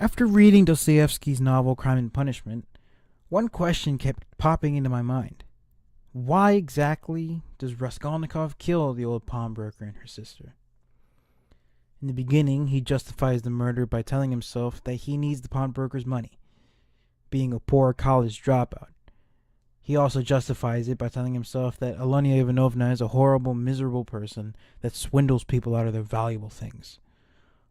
After reading Dostoevsky's novel Crime and Punishment, one question kept popping into my mind. Why exactly does Raskolnikov kill the old pawnbroker and her sister? In the beginning, he justifies the murder by telling himself that he needs the pawnbroker's money, being a poor college dropout. He also justifies it by telling himself that Alonia Ivanovna is a horrible, miserable person that swindles people out of their valuable things.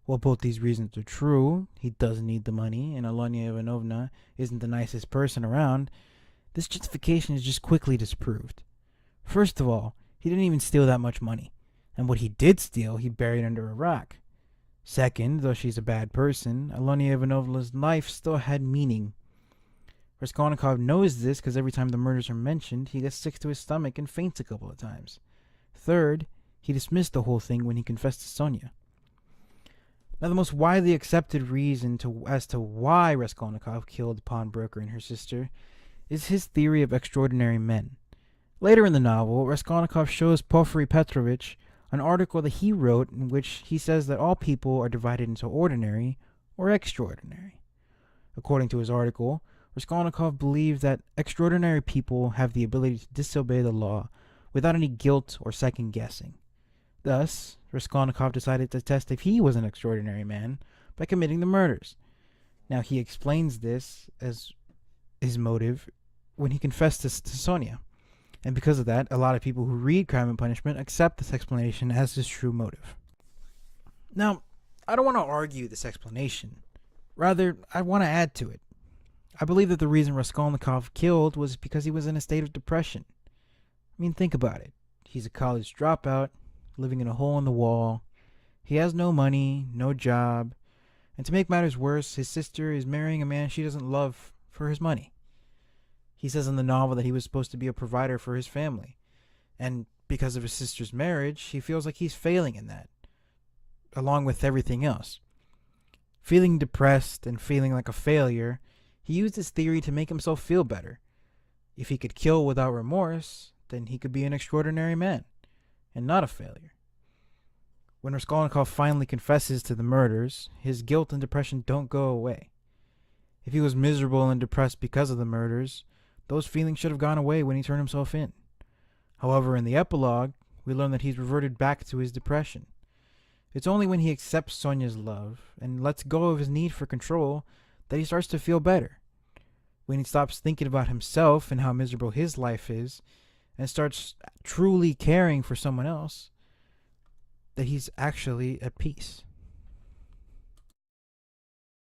While both these reasons are true, he doesn't need the money, and Alonia Ivanovna isn't the nicest person around, this justification is just quickly disproved. First of all, he didn't even steal that much money, and what he did steal, he buried under a rock. Second, though she's a bad person, Alonia Ivanovna's life still had meaning. Raskolnikov knows this because every time the murders are mentioned, he gets sick to his stomach and faints a couple of times. Third, he dismissed the whole thing when he confessed to Sonia. Now, the most widely accepted reason as to why Raskolnikov killed the pawnbroker and her sister is his theory of extraordinary men. Later in the novel, Raskolnikov shows Porfiry Petrovich an article that he wrote in which he says that all people are divided into ordinary or extraordinary. According to his article, Raskolnikov believed that extraordinary people have the ability to disobey the law without any guilt or second guessing. Thus, Raskolnikov decided to test if he was an extraordinary man by committing the murders. Now, he explains this as his motive when he confessed this to Sonia. And because of that, a lot of people who read Crime and Punishment accept this explanation as his true motive. Now, I don't want to argue this explanation. Rather, I want to add to it. I believe that the reason Raskolnikov killed was because he was in a state of depression. I mean, think about it. He's a college dropout, living in a hole in the wall. He has no money, no job, and to make matters worse, his sister is marrying a man she doesn't love for his money. He says in the novel that he was supposed to be a provider for his family, and because of his sister's marriage, he feels like he's failing in that, along with everything else. Feeling depressed and feeling like a failure, he used his theory to make himself feel better. If he could kill without remorse, then he could be an extraordinary man, and not a failure. When Raskolnikov finally confesses to the murders, his guilt and depression don't go away. If he was miserable and depressed because of the murders, those feelings should have gone away when he turned himself in. However, in the epilogue, we learn that he's reverted back to his depression. It's only when he accepts Sonia's love and lets go of his need for control that he starts to feel better. When he stops thinking about himself and how miserable his life is, and starts truly caring for someone else, that he's actually at peace.